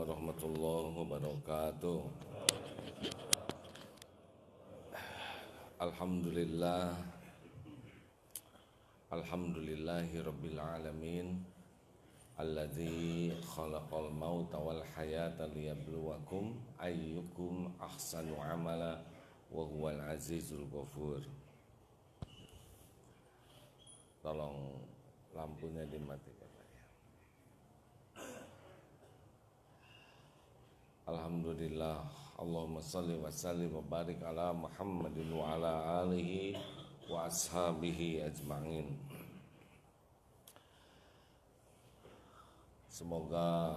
warahmatullahi wabarakatuh. Alhamdulillah, alhamdulillahi rabbil alamin, alladzi khalaqal mauta wal hayata liyabluwakum ayyukum ahsanu amala wa huwal azizul ghafur. Tolong lampunya dimatikan. Alhamdulillah, Allahumma salli wa sallim wa barik ala Muhammadin wa ala alihi wa ashabihi ajma'in. Semoga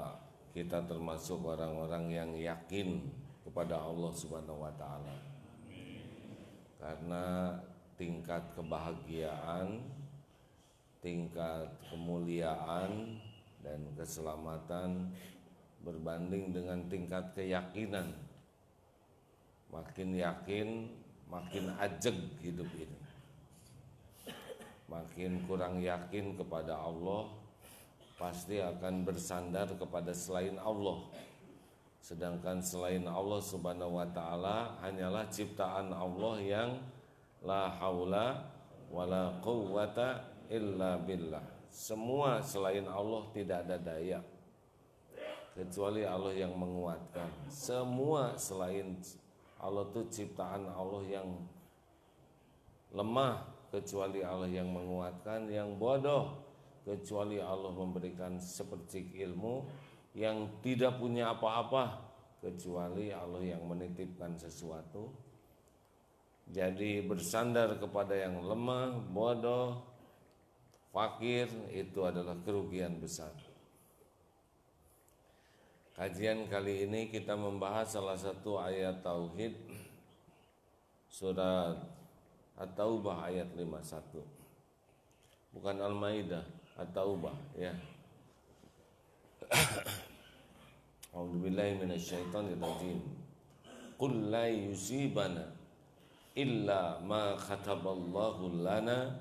kita termasuk orang-orang yang yakin kepada Allah Subhanahu wa taala. Karena tingkat kebahagiaan, tingkat kemuliaan dan keselamatan berbanding dengan tingkat keyakinan. Makin yakin, makin ajeg hidup ini. Makin kurang yakin kepada Allah, pasti akan bersandar kepada selain Allah. Sedangkan selain Allah Subhanahu wa taala hanyalah ciptaan Allah yang la haula wala quwwata illa billah. Semua selain Allah tidak ada daya kecuali Allah yang menguatkan. Semua selain Allah itu ciptaan Allah yang lemah kecuali Allah yang menguatkan, yang bodoh kecuali Allah memberikan sepercik ilmu, yang tidak punya apa-apa kecuali Allah yang menitipkan sesuatu. Jadi bersandar kepada yang lemah, bodoh, fakir itu adalah kerugian besar. Kajian kali ini kita membahas salah satu ayat Tauhid, surat At-Taubah ayat 51. Bukan Al-Maidah, At-Taubah ya. A'udzubillahi minasyaitonir rajim. Qul la yusibana illa ma khataballahu lana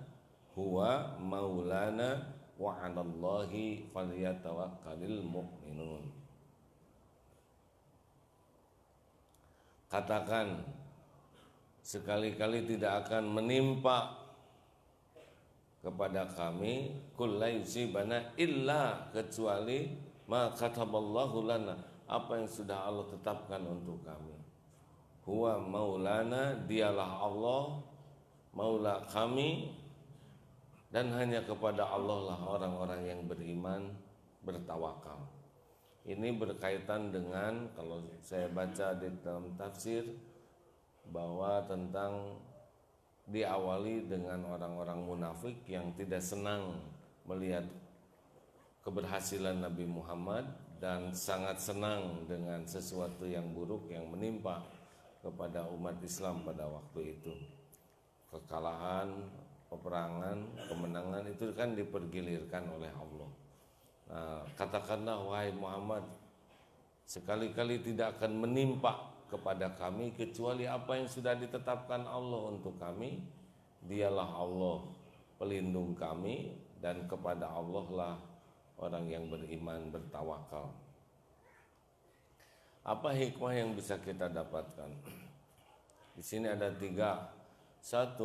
huwa maulana wa 'alallahi falyatawakkalul mu'minun. Katakan, sekali-kali tidak akan menimpa kepada kami kul la yusibana illa, kecuali ma kataballahu lana, apa yang sudah Allah tetapkan untuk kami. Huwa maulana, dialah Allah maula kami, dan hanya kepada Allah lah orang-orang yang beriman bertawakal. Ini berkaitan dengan, kalau saya baca di dalam tafsir, bahwa tentang diawali dengan orang-orang munafik yang tidak senang melihat keberhasilan Nabi Muhammad dan sangat senang dengan sesuatu yang buruk yang menimpa kepada umat Islam pada waktu itu. Kekalahan, peperangan, kemenangan itu kan dipergilirkan oleh Allah. Nah, katakanlah wahai Muhammad, sekali-kali tidak akan menimpa kepada kami kecuali apa yang sudah ditetapkan Allah untuk kami. Dialah Allah pelindung kami, dan kepada Allah lah orang yang beriman bertawakal. Apa hikmah yang bisa kita dapatkan? Di sini ada 3. 1,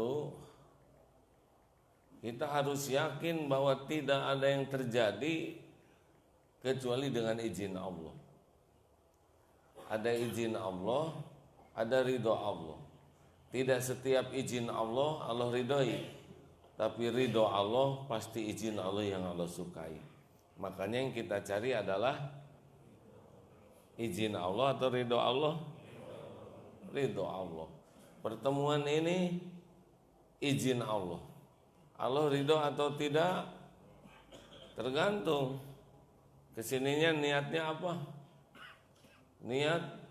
kita harus yakin bahwa tidak ada yang terjadi kecuali dengan izin Allah. Ada izin Allah, ada ridho Allah. Tidak setiap izin Allah Allah ridhoi, tapi ridho Allah pasti izin Allah yang Allah sukai. Makanya yang kita cari adalah izin Allah atau ridho Allah? Ridho Allah. Pertemuan ini izin Allah. Allah ridho atau tidak tergantung kesininya niatnya apa. Niat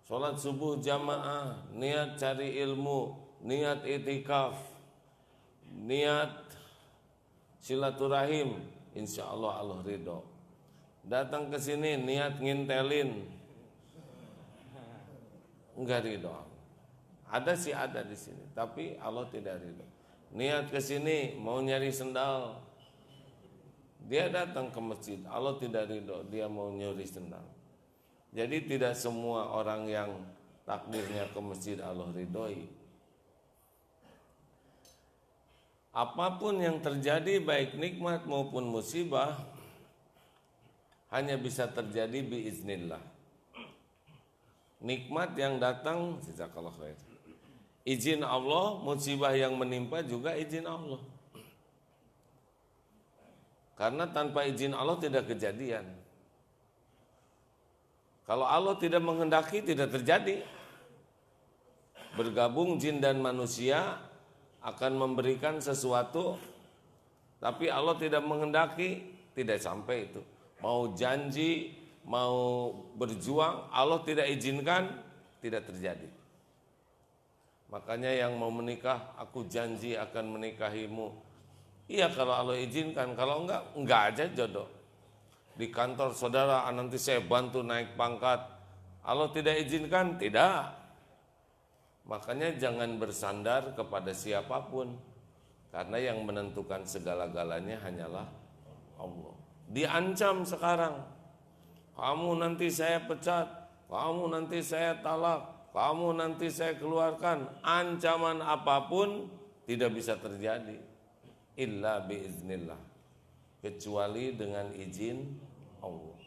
sholat subuh jamaah, niat cari ilmu, niat itikaf, niat silaturahim, insya Allah Allah ridho. Datang ke sini niat ngintelin, enggak ridho. Ada sih ada di sini, tapi Allah tidak ridho. Niat ke sini mau nyari sendal, Dia datang ke masjid, Allah tidak ridho, dia mau nyuri sendal. Jadi tidak semua orang yang takdirnya ke masjid Allah ridhoi. Apapun yang terjadi baik nikmat maupun musibah hanya bisa terjadi biiznillah. Nikmat yang datang jazakallahu khair. Izin Allah, musibah yang menimpa juga izin Allah. Karena tanpa izin Allah tidak kejadian. Kalau Allah tidak menghendaki tidak terjadi. Bergabung jin dan manusia akan memberikan sesuatu, tapi Allah tidak menghendaki, tidak sampai itu. Mau janji, mau berjuang, Allah tidak izinkan, tidak terjadi. Makanya yang mau menikah, aku janji akan menikahimu. Iya kalau Allah izinkan, kalau enggak aja jodoh. Di kantor saudara, nanti saya bantu naik pangkat. Allah tidak izinkan, tidak. Makanya jangan bersandar kepada siapapun, karena yang menentukan segala-galanya hanyalah Allah. Diancam sekarang, kamu nanti saya pecat, kamu nanti saya talak, kamu nanti saya keluarkan. Ancaman apapun tidak bisa terjadi illa biiznillah, kecuali dengan izin Allah.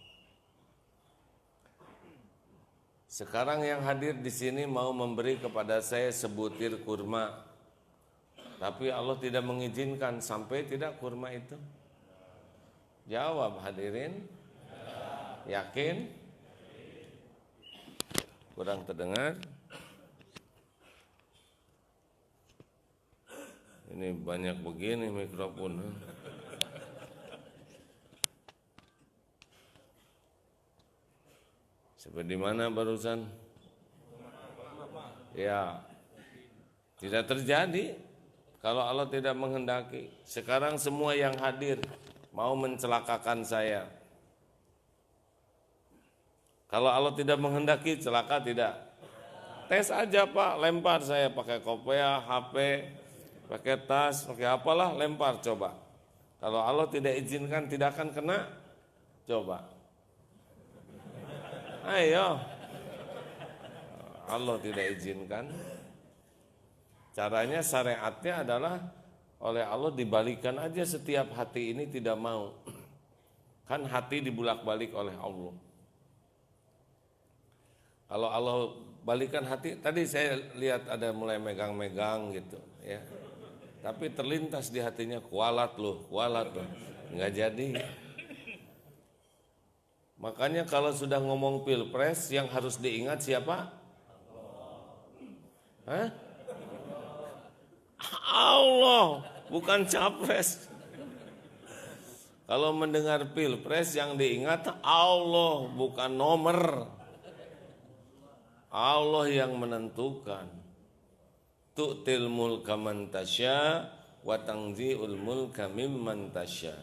Sekarang yang hadir di sini mau memberi kepada saya sebutir kurma, tapi Allah tidak mengizinkan, sampai tidak kurma itu? Jawab hadirin. Yakin? Kurang terdengar? Ini banyak begini mikrofon. Seperti mana barusan? Ya, tidak terjadi kalau Allah tidak menghendaki. Sekarang semua yang hadir mau mencelakakan saya. Kalau Allah tidak menghendaki, celaka tidak? Tes aja Pak, lempar saya pakai kopiah, HP, pakai tas, pakai apalah, lempar coba. Kalau Allah tidak izinkan, tidak akan kena. Coba. Ayo. Allah tidak izinkan. Caranya, syariatnya adalah oleh Allah dibalikan aja setiap hati ini tidak mau. Kan hati dibulak-balik oleh Allah. Kalau Allah balikan hati, tadi saya lihat ada mulai megang-megang gitu ya. Tapi terlintas di hatinya, kualat loh. Enggak jadi. Makanya kalau sudah ngomong pilpres, yang harus diingat siapa? Hah? Allah, bukan capres. Kalau mendengar pilpres yang diingat Allah, bukan nomor. Allah yang menentukan. Tu'til mulka man tasya wa tanzi'ul mulka mimman tasya.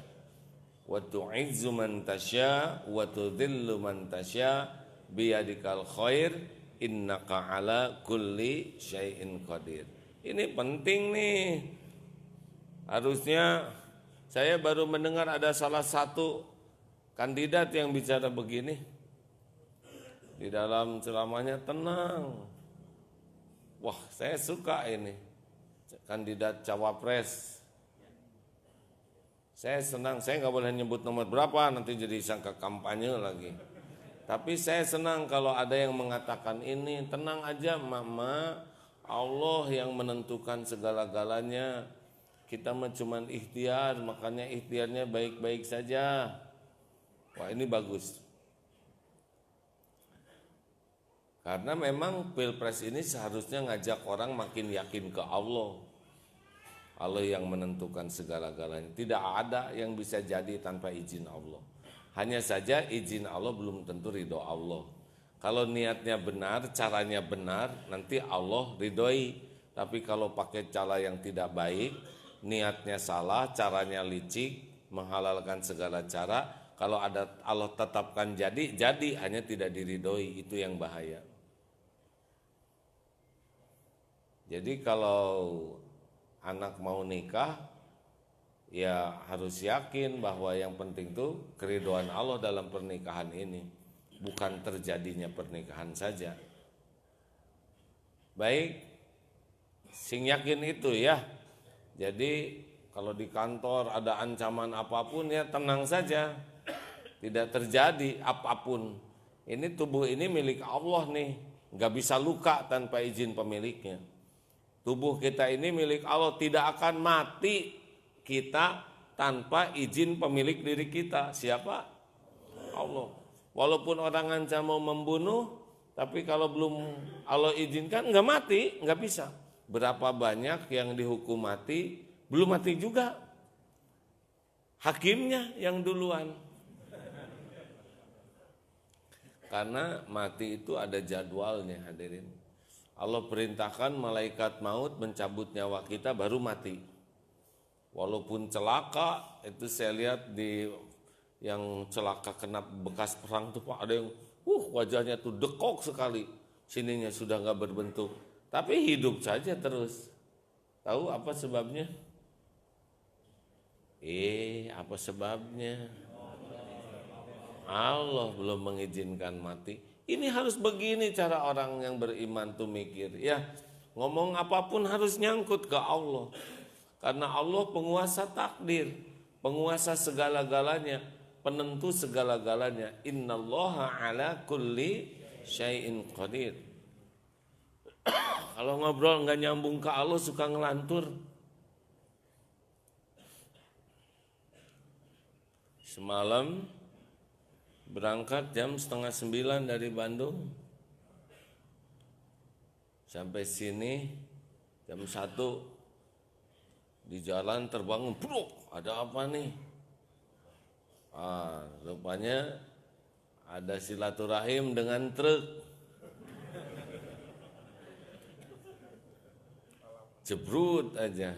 Wa tu'izzu man tasya wa tudhillu man tasya biyadikal khair innaka ala kulli syai'in qadir. Ini penting nih. Harusnya saya baru mendengar ada salah satu kandidat yang bicara begini. Di dalam ceramahnya tenang. Wah, saya suka ini. Kandidat cawapres. Saya senang, saya nggak boleh nyebut nomor berapa, nanti jadi sangka kampanye lagi. Tapi saya senang kalau ada yang mengatakan ini, tenang aja mama, Allah yang menentukan segala-galanya. Kita mah cuman ikhtiar, makanya ikhtiarnya baik-baik saja. Wah, ini bagus. Karena memang pilpres ini seharusnya ngajak orang makin yakin ke Allah. Allah yang menentukan segala-galanya. Tidak ada yang bisa jadi tanpa izin Allah. Hanya saja izin Allah belum tentu ridho Allah. Kalau niatnya benar, caranya benar, nanti Allah ridhoi. Tapi kalau pakai cara yang tidak baik, niatnya salah, caranya licik, menghalalkan segala cara, kalau ada Allah tetapkan jadi, hanya tidak diridhoi, itu yang bahaya. Jadi kalau anak mau nikah, ya harus yakin bahwa yang penting tuh keridhaan Allah dalam pernikahan ini, bukan terjadinya pernikahan saja. Baik, sing yakin itu ya. Jadi kalau di kantor ada ancaman apapun ya tenang saja, tidak terjadi apapun. Ini tubuh ini milik Allah nih, nggak bisa luka tanpa izin pemiliknya. Tubuh kita ini milik Allah, tidak akan mati kita tanpa izin pemilik diri kita. Siapa? Allah. Walaupun orang ancam mau membunuh, tapi kalau belum Allah izinkan nggak mati, nggak bisa. Berapa banyak yang dihukum mati, belum mati juga. Hakimnya yang duluan. Karena mati itu ada jadwalnya, hadirin. Allah perintahkan malaikat maut mencabut nyawa kita baru mati. Walaupun celaka, itu saya lihat di yang celaka kena bekas perang tuh Pak, ada yang wajahnya tuh dekok sekali, sininya sudah nggak berbentuk, tapi hidup saja terus. Tahu apa sebabnya? Apa sebabnya? Allah belum mengizinkan mati. Ini harus begini cara orang yang beriman tuh mikir. Ya, ngomong apapun harus nyangkut ke Allah. Karena Allah penguasa takdir, penguasa segala-galanya, penentu segala-galanya. Innallaha ala kulli syai'in qadir. Kalau ngobrol nggak nyambung ke Allah suka ngelantur. Semalam berangkat jam 8:30 dari Bandung. Sampai sini jam 1. Di jalan terbangun, bro, ada apa nih? Rupanya ada silaturahim dengan truk. Jebrut aja.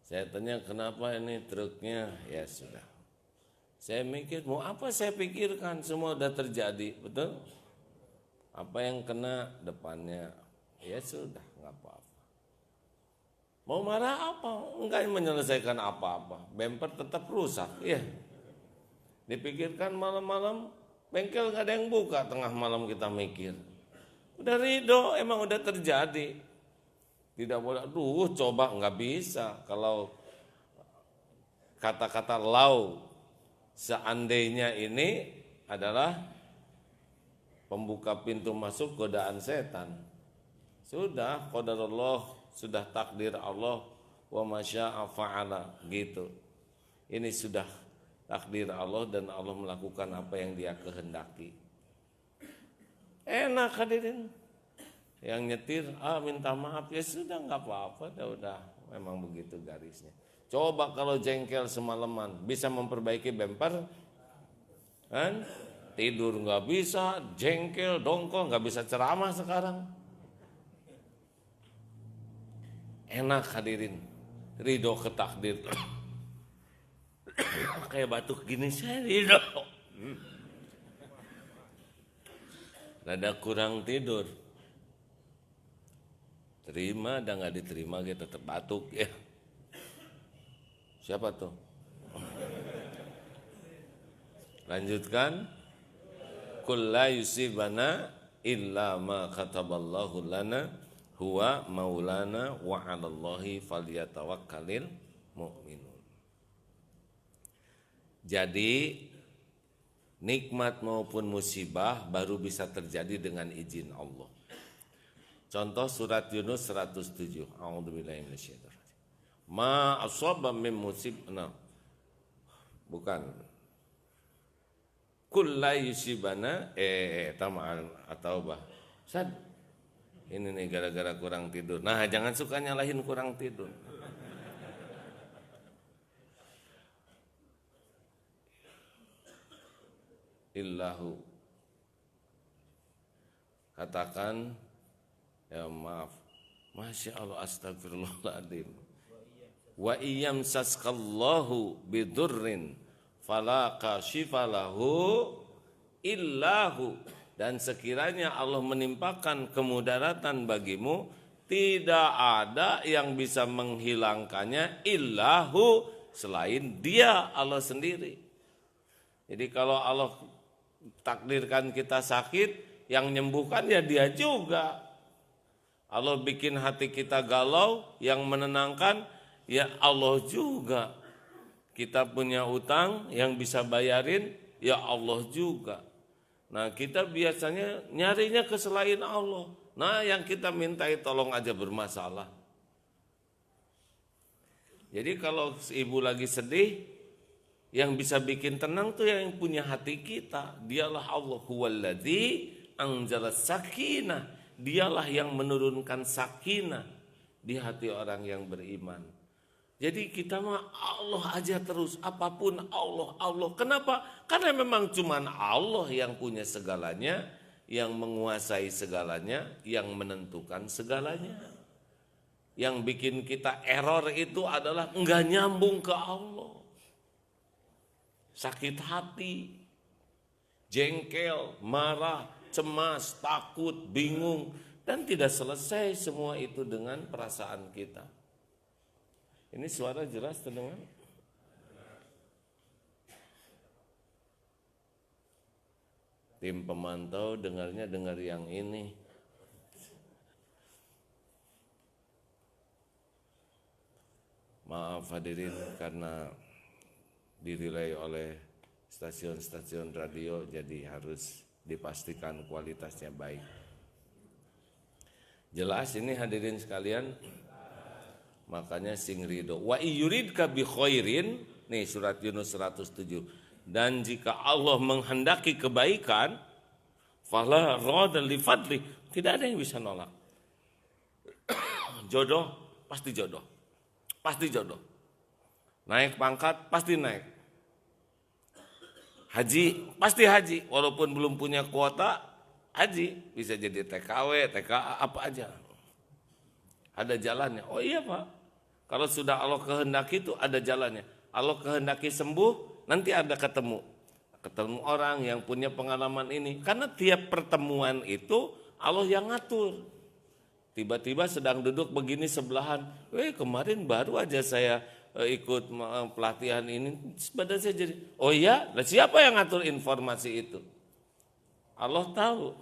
Saya tanya kenapa ini truknya? Ya sudah. Saya mikir, mau apa saya pikirkan, semua udah terjadi, betul? Apa yang kena depannya, ya sudah, nggak apa-apa. Mau marah apa? Enggak menyelesaikan apa-apa, bemper tetap rusak, ya. Dipikirkan malam-malam, bengkel nggak ada yang buka, tengah malam kita mikir. Udah ridho, emang udah terjadi. Tidak boleh, coba nggak bisa. Kalau kata-kata lau, seandainya ini adalah pembuka pintu masuk godaan setan. Sudah qadarullah, sudah takdir Allah, wa masya'a fa'ala, gitu. Ini sudah takdir Allah dan Allah melakukan apa yang Dia kehendaki. Enak hadirin. Yang nyetir, minta maaf, ya sudah nggak apa-apa, udah memang begitu garisnya. Coba kalau jengkel semalaman, bisa memperbaiki bemper? Kan? Tidur nggak bisa, jengkel, dongkol, nggak bisa ceramah sekarang. Enak hadirin, ridho ke takdir. Kayak batuk gini, saya ridho. Rada kurang tidur. Terima dan nggak diterima, kita tetap batuk ya. Siapa tuh? Lanjutkan. Qul la yusibana illa ma kataballahu lana huwa maulana wa 'alallahi falyatawakkalul mu'minun. Jadi nikmat maupun musibah baru bisa terjadi dengan izin Allah. Contoh surat Yunus 107. A'udzubillahi minasyaitonir rajim. Ma asaba min musibah. Bukan. Qul la yusibana tamaan atau bah. Sad. Ini nih gara-gara kurang tidur. Nah, jangan suka nyalahin kurang tidur. Illahu. Katakan, ya maaf, Masya Allah, astagfirullahaladzim. Wa iyam saskallahu bidurrin fala kashifalahu illahu. Dan sekiranya Allah menimpakan kemudaratan bagimu, Tidak ada yang bisa menghilangkannya illahu, selain dia, Allah sendiri. Jadi kalau Allah takdirkan kita sakit, yang menyembuhkan ya dia juga. Allah bikin hati kita galau, yang menenangkan ya Allah juga. Kita punya utang, yang bisa bayarin ya Allah juga. Nah, kita biasanya nyarinya ke selain Allah. Nah, yang kita mintai tolong aja bermasalah. Jadi kalau ibu lagi sedih, yang bisa bikin tenang tuh yang punya hati kita. Dialah Allah, huwallazi anzala sakinah. Dialah yang menurunkan sakinah di hati orang yang beriman. Jadi kita mah Allah aja terus, apapun Allah, Allah. Kenapa? Karena memang cuman Allah yang punya segalanya, yang menguasai segalanya, yang menentukan segalanya. Yang bikin kita error itu adalah enggak nyambung ke Allah. Sakit hati, jengkel, marah, cemas, takut, bingung, dan tidak selesai semua itu dengan perasaan kita. Ini suara jelas terdengar? Tim pemantau dengarnya dengar yang ini. Maaf hadirin karena dirilai oleh stasiun-stasiun radio, jadi harus dipastikan kualitasnya baik. Jelas ini hadirin sekalian? Makanya sing ridho. Wa yuridka bi khairin, nih surat Yunus 107. Dan jika Allah menghendaki kebaikan, fala radha li fadli, tidak ada yang bisa nolak. Jodoh pasti jodoh. Pasti jodoh. Naik pangkat pasti naik. Haji pasti haji, walaupun belum punya kuota haji, bisa jadi TKW, TKA, apa aja. Ada jalannya. Oh iya Pak. Kalau sudah Allah kehendaki itu ada jalannya. Allah kehendaki sembuh, nanti ada ketemu orang yang punya pengalaman ini. Karena tiap pertemuan itu Allah yang ngatur. Tiba-tiba sedang duduk begini sebelahan, kemarin baru aja saya ikut pelatihan ini, badan saya jadi, oh iya, siapa yang ngatur informasi itu? Allah tahu.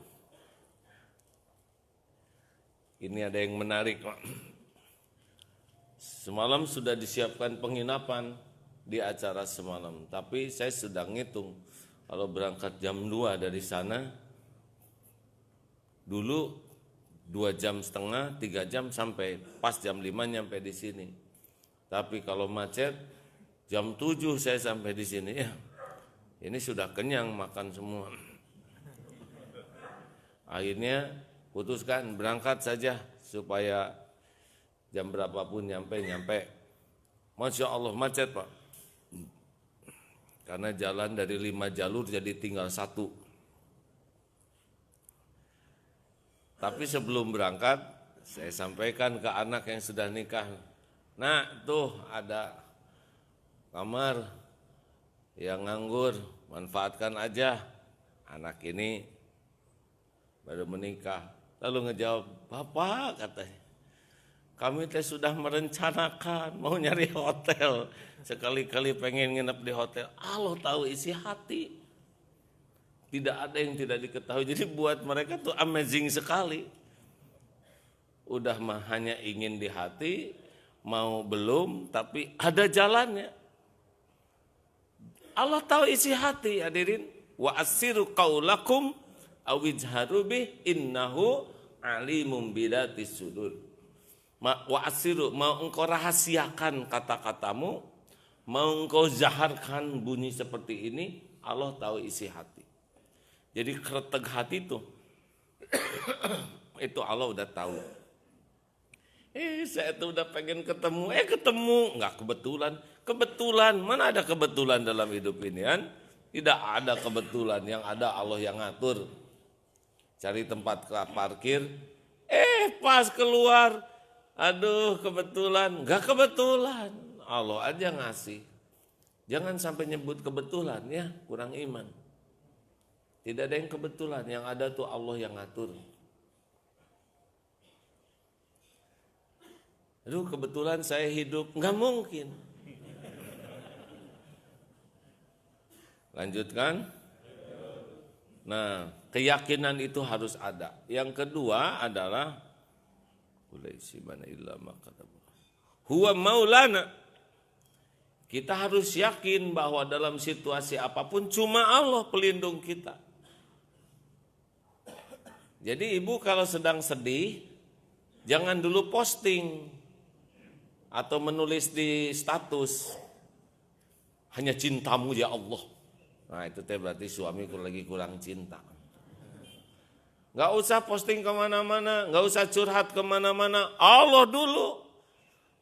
Ini ada yang menarik. Semalam sudah disiapkan penginapan di acara semalam, tapi saya sudah ngitung kalau berangkat jam 2 dari sana, dulu 2,5 jam, 3 jam sampai pas jam 5 nyampe di sini. Tapi kalau macet jam 7 saya sampai di sini ya. Ini sudah kenyang makan semua. Akhirnya putuskan berangkat saja supaya jam berapapun nyampe. Masya Allah macet Pak. Karena jalan dari 5 jalur jadi tinggal 1. Tapi sebelum berangkat saya sampaikan ke anak yang sudah nikah. Nah tuh ada kamar yang nganggur, manfaatkan aja. Anak ini baru menikah. Lalu ngejawab, Bapak katanya, kami teh sudah merencanakan mau nyari hotel. Sekali-kali pengen nginep di hotel. Allah tahu isi hati. Tidak ada yang tidak diketahui. Jadi buat mereka tuh amazing sekali. Udah mah hanya ingin di hati, mau belum, tapi ada jalannya. Allah tahu isi hati hadirin. Wa asiru qaulakum awijharu bih innahu alimum bidatis sudur. Wa asiru, mau engkau rahasiakan kata-katamu, mau engkau zaharkan bunyi seperti ini, Allah tahu isi hati. Jadi kretek hati itu itu Allah udah tahu. Saya tuh udah pengen ketemu, enggak kebetulan, mana ada kebetulan dalam hidup ini kan? Tidak ada kebetulan, yang ada Allah yang ngatur. Cari tempat parkir, pas keluar, aduh kebetulan, enggak kebetulan, Allah aja ngasih. Jangan sampai nyebut kebetulan ya, kurang iman. Tidak ada yang kebetulan, yang ada tuh Allah yang ngatur. Aduh kebetulan saya hidup. Nggak mungkin. Lanjutkan. Nah, keyakinan itu harus ada. Yang kedua adalah huwa maulana. Kita harus yakin bahwa dalam situasi apapun cuma Allah pelindung kita. Jadi ibu kalau sedang sedih, jangan dulu posting atau menulis di status hanya cintamu ya Allah. Nah itu berarti suami lagi kurang cinta. Gak usah posting kemana-mana, gak usah curhat kemana-mana, Allah dulu.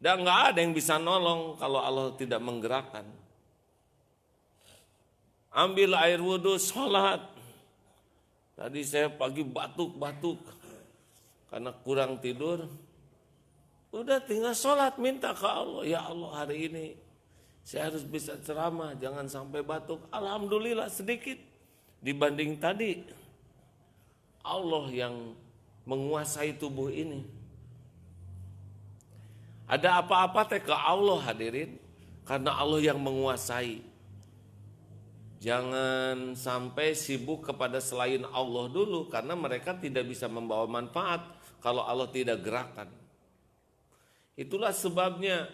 Dan gak ada yang bisa nolong kalau Allah tidak menggerakkan. Ambil air wudhu, sholat. Tadi saya pagi batuk-batuk karena kurang tidur. Udah tinggal sholat, minta ke Allah. Ya Allah hari ini saya harus bisa ceramah, jangan sampai batuk. Alhamdulillah sedikit dibanding tadi. Allah yang menguasai tubuh ini. Ada apa-apa teh ke Allah hadirin, karena Allah yang menguasai. Jangan sampai sibuk kepada selain Allah dulu, karena mereka tidak bisa membawa manfaat kalau Allah tidak gerakan. Itulah sebabnya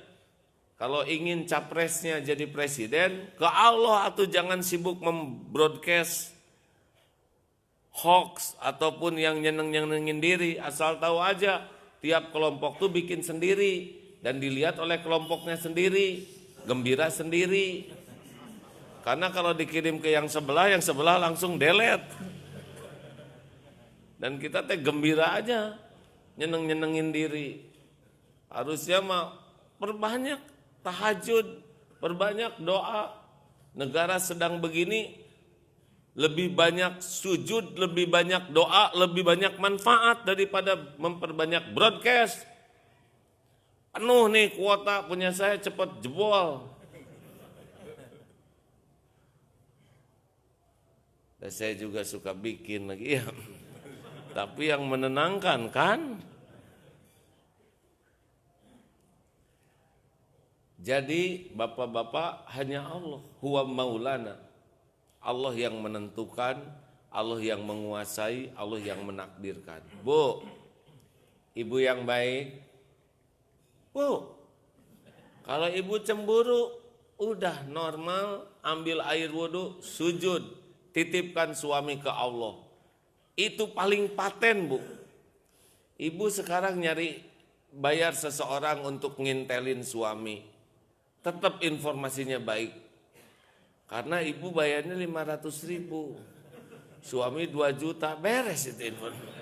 kalau ingin capresnya jadi presiden, ke Allah atau jangan sibuk membroadcast hoax ataupun yang nyeneng-nyenengin diri. Asal tahu aja tiap kelompok tuh bikin sendiri dan dilihat oleh kelompoknya sendiri, gembira sendiri. Karena kalau dikirim ke yang sebelah langsung delete. Dan kita teh gembira aja, nyeneng-nyenengin diri. Harusnya mah perbanyak tahajud, perbanyak doa. Negara sedang begini, lebih banyak sujud, lebih banyak doa, lebih banyak manfaat daripada memperbanyak broadcast. Penuh nih kuota punya saya, cepat jebol. Dan saya juga suka bikin lagi ya. Tapi yang menenangkan kan? Jadi bapak-bapak hanya Allah, huwa maulana. Allah yang menentukan, Allah yang menguasai, Allah yang menakdirkan. Bu, ibu yang baik. Bu, kalau ibu cemburu, udah normal, ambil air wudhu, sujud, titipkan suami ke Allah. Itu paling paten bu. Ibu sekarang nyari bayar seseorang untuk ngintelin suami. Tetap informasinya baik. Karena ibu bayarnya 500.000. Suami 2 juta, beres itu informasi.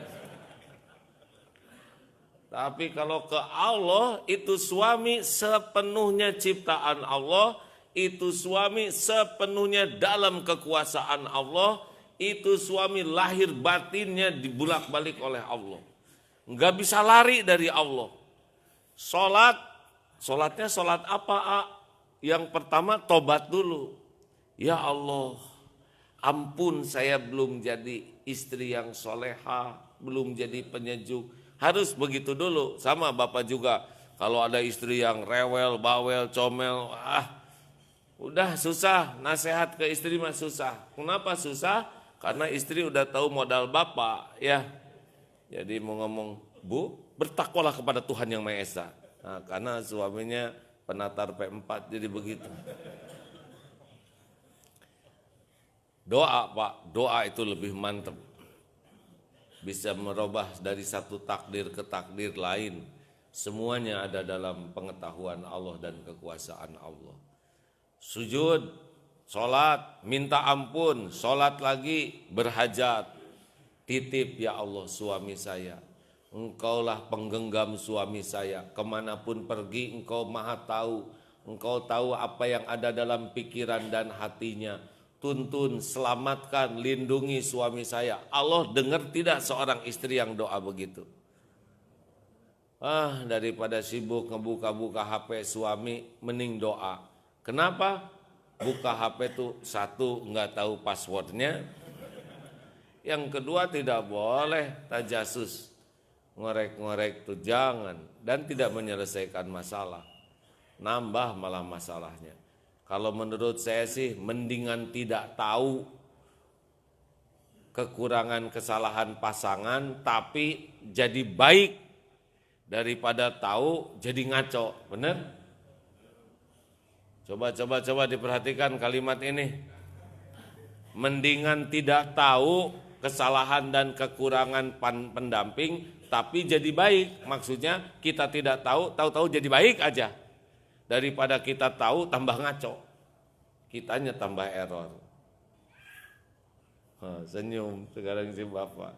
Tapi kalau ke Allah, itu suami sepenuhnya ciptaan Allah. Itu suami sepenuhnya dalam kekuasaan Allah. Itu suami lahir batinnya dibulak-balik oleh Allah. Enggak bisa lari dari Allah. Sholatnya sholat apa? Yang pertama tobat dulu. Ya Allah, ampun saya belum jadi istri yang soleha, belum jadi penyejuk. Harus begitu dulu. Sama bapak juga. Kalau ada istri yang rewel, bawel, comel, udah susah. Nasihat ke istri mah susah. Kenapa susah? Karena istri udah tahu modal bapak, ya. Jadi mau ngomong, Bu, bertakwalah kepada Tuhan yang Maha Esa. Nah, karena suaminya penatar P4, jadi begitu. Doa Pak, doa itu lebih mantap. Bisa merubah dari satu takdir ke takdir lain. Semuanya ada dalam pengetahuan Allah dan kekuasaan Allah. Sujud, sholat, minta ampun, sholat lagi, berhajat. Titip ya Allah suami saya. Engkaulah penggenggam suami saya. Kemanapun pergi engkau maha tahu. Engkau tahu apa yang ada dalam pikiran dan hatinya. Tuntun, selamatkan, lindungi suami saya. Allah dengar tidak seorang istri yang doa begitu? Daripada sibuk ngebuka-buka HP suami, mending doa. Kenapa? Buka HP tuh satu nggak tahu passwordnya. Yang kedua tidak boleh tajasus. ngorek-ngorek tuh jangan, dan tidak menyelesaikan masalah, nambah malah masalahnya. Kalau menurut saya sih mendingan tidak tahu kekurangan kesalahan pasangan tapi jadi baik daripada tahu jadi ngaco, bener? Coba diperhatikan kalimat ini. Mendingan tidak tahu kesalahan dan kekurangan pendamping tapi jadi baik. Maksudnya kita tidak tahu jadi baik aja, daripada kita tahu tambah ngaco, kitanya tambah error. Senyum sekarang si bapak.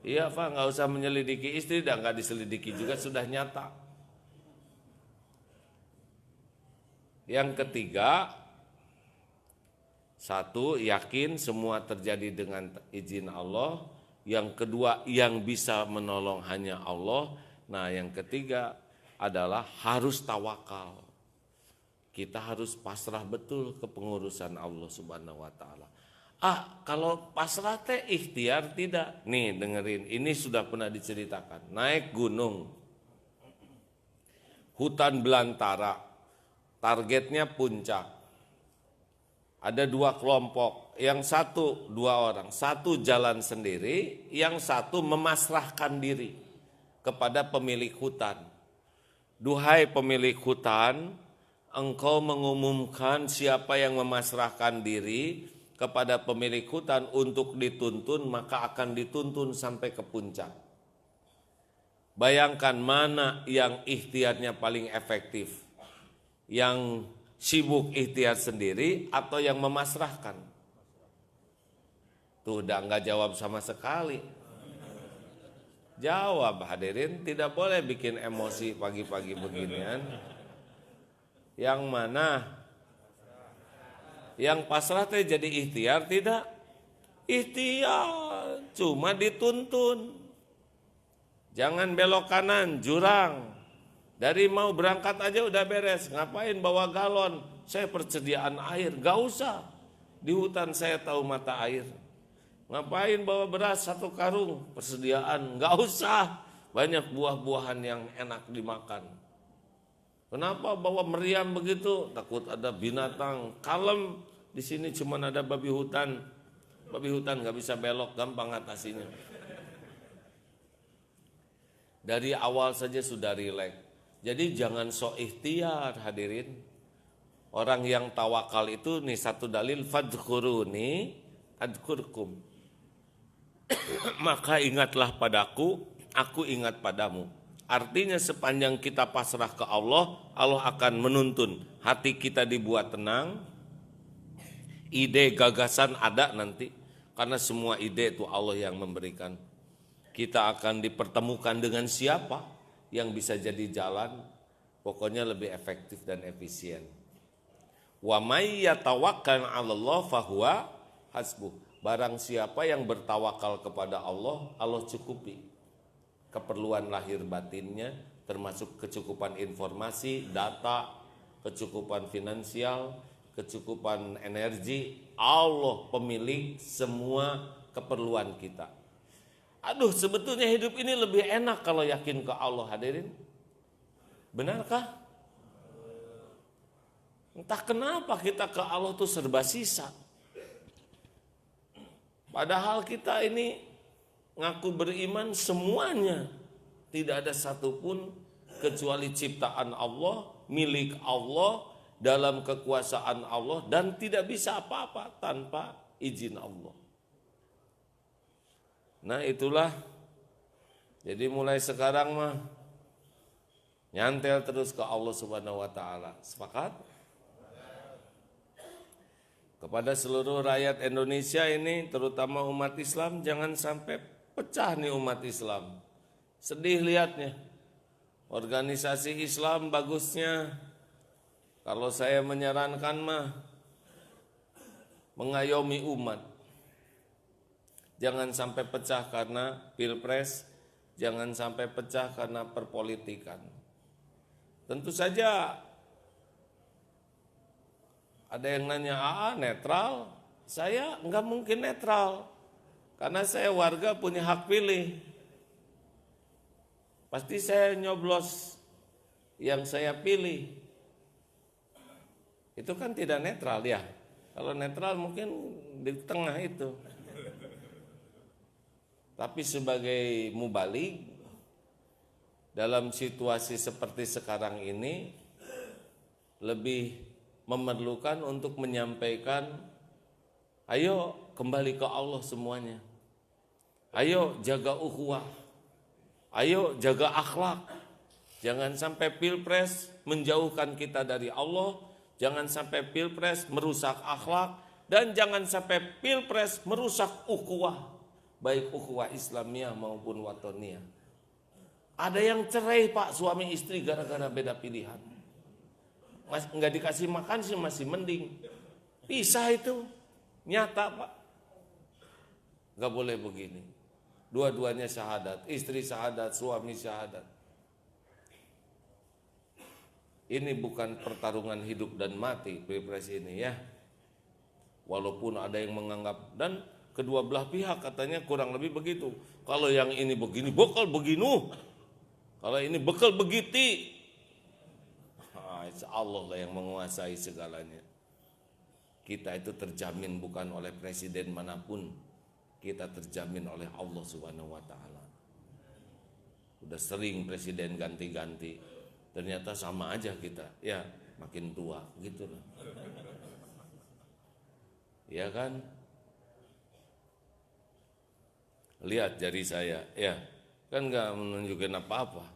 Iya Pak, nggak usah menyelidiki istri, dan nggak diselidiki juga sudah nyata. Yang ketiga, satu, yakin semua terjadi dengan izin Allah. Yang kedua, yang bisa menolong hanya Allah. Nah, yang ketiga adalah harus tawakal. Kita harus pasrah betul ke pengurusan Allah Subhanahu wa taala. Kalau pasrah teh ikhtiar tidak. Nih dengerin, ini sudah pernah diceritakan. Naik gunung, hutan belantara, targetnya puncak. Ada dua kelompok, yang satu dua orang, satu jalan sendiri, yang satu memasrahkan diri kepada pemilik hutan. Duhai pemilik hutan, engkau mengumumkan siapa yang memasrahkan diri kepada pemilik hutan untuk dituntun, maka akan dituntun sampai ke puncak. Bayangkan mana yang ikhtiarnya paling efektif, yang sibuk ikhtiar sendiri atau yang memasrahkan? Tuh udah enggak jawab sama sekali. Jawab hadirin, tidak boleh bikin emosi pagi-pagi beginian. Yang mana? Yang pasrah teh jadi ikhtiar tidak? Ikhtiar, cuma dituntun. Jangan belok kanan, jurang. Dari mau berangkat aja udah beres. Ngapain bawa galon? Saya persediaan air, gak usah. Di hutan saya tahu mata air. Ngapain bawa beras 1 karung? Persediaan, gak usah. Banyak buah-buahan yang enak dimakan. Kenapa bawa meriam begitu? Takut ada binatang. Kalem, di sini cuma ada babi hutan. Babi hutan gak bisa belok, gampang atasinya. Dari awal saja sudah rileks. Jadi jangan sok ikhtiar hadirin. Orang yang tawakal itu nih satu dalil, fadhkuruni adkurkum. Maka ingatlah padaku, aku ingat padamu. Artinya sepanjang kita pasrah ke Allah, Allah akan menuntun. Hati kita dibuat tenang, ide gagasan ada nanti. Karena semua ide itu Allah yang memberikan. Kita akan dipertemukan dengan siapa yang bisa jadi jalan. Pokoknya lebih efektif dan efisien. Wa may yatawakkal 'alallah fahuwa hasbuh. Barang siapa yang bertawakal kepada Allah, Allah cukupi keperluan lahir batinnya, termasuk kecukupan informasi, data, kecukupan finansial, kecukupan energi. Allah pemilik semua keperluan kita. Aduh, sebetulnya hidup ini lebih enak kalau yakin ke Allah, hadirin. Benarkah? Entah kenapa kita ke Allah tuh serba sisa. Padahal kita ini ngaku beriman semuanya. Tidak ada satupun kecuali ciptaan Allah, milik Allah, dalam kekuasaan Allah, dan tidak bisa apa-apa tanpa izin Allah. Nah itulah, jadi mulai sekarang mah nyantel terus ke Allah Subhanahu wa taala. Sepakat? Kepada seluruh rakyat Indonesia ini, terutama umat Islam, jangan sampai pecah nih umat Islam. Sedih lihatnya. Organisasi Islam bagusnya, kalau saya menyarankan mah mengayomi umat. Jangan sampai pecah karena pilpres, jangan sampai pecah karena perpolitikan. Tentu saja ada yang nanya, netral? Saya enggak mungkin netral, karena saya warga punya hak pilih. pasti saya nyoblos yang saya pilih. Itu kan tidak netral ya. Kalau netral mungkin di tengah itu. Tapi sebagai mubalik dalam situasi seperti sekarang ini lebih memerlukan untuk menyampaikan, ayo kembali ke Allah semuanya. Ayo jaga ukhuwah. Ayo jaga akhlak. Jangan sampai pilpres menjauhkan kita dari Allah. Jangan sampai pilpres merusak akhlak. Dan jangan sampai pilpres merusak ukhuwah. Baik ukhuwah Islamiyah maupun watoniyah. Ada yang cerai Pak, suami istri gara-gara beda pilihan. Nggak dikasih makan sih masih mending. Pisah itu nyata Pak. Nggak boleh begini. Dua-duanya syahadat, istri syahadat, suami syahadat. Ini bukan pertarungan hidup dan mati pilpres ini ya. Walaupun ada yang menganggap, dan kedua belah pihak katanya kurang lebih begitu. Kalau yang ini begini, bekal beginu. Kalau ini bekal begiti. Allah lah yang menguasai segalanya. Kita itu terjamin bukan oleh presiden manapun. Kita terjamin oleh Allah Subhanahu wa taala. Udah sering presiden ganti-ganti, ternyata sama aja kita. Ya, makin tua gitu loh. Ya kan? Lihat jari saya, ya. Kan enggak menunjukkan apa-apa.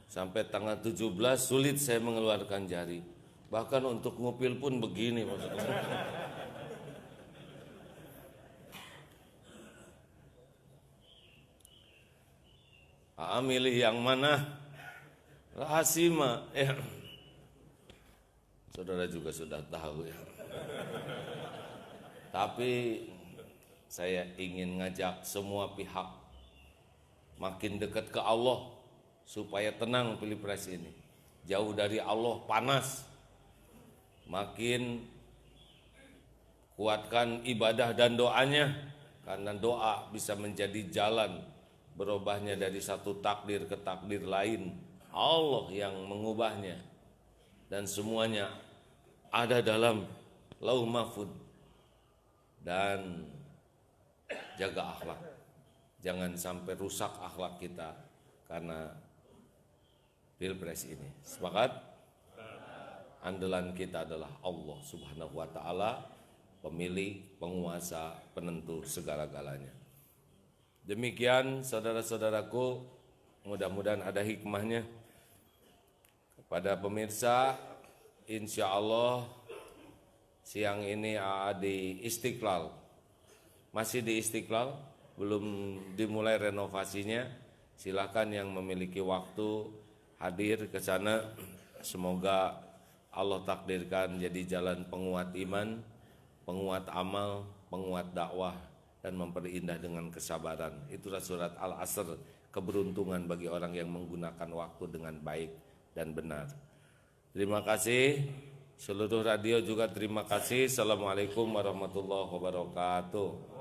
Sampai tanggal 17 sulit saya mengeluarkan jari. Bahkan untuk ngupil pun begini maksudnya. Milih yang mana? Rahasima. Ya. Saudara juga sudah tahu ya. Tapi saya ingin ngajak semua pihak makin dekat ke Allah supaya tenang pilpres ini. Jauh dari Allah panas. Makin kuatkan ibadah dan doanya, karena doa bisa menjadi jalan berubahnya dari satu takdir ke takdir lain. Allah yang mengubahnya, dan semuanya ada dalam Lauh Mahfuz. Dan jaga akhlak, jangan sampai rusak akhlak kita karena pilpres ini. Sepakat? Andalan kita adalah Allah Subhanahu wa taala, pemilik, penguasa, penentu segala-galanya. Demikian saudara-saudaraku, mudah-mudahan ada hikmahnya. Kepada pemirsa, insya Allah siang ini di Istiqlal. Masih di Istiqlal, belum dimulai renovasinya. Silakan yang memiliki waktu hadir ke sana. Semoga Allah takdirkan jadi jalan penguat iman, penguat amal, penguat dakwah, dan memperindah dengan kesabaran. Itulah surat Al-Asr, keberuntungan bagi orang yang menggunakan waktu dengan baik dan benar. Terima kasih. Seluruh radio juga terima kasih. Assalamualaikum warahmatullahi wabarakatuh.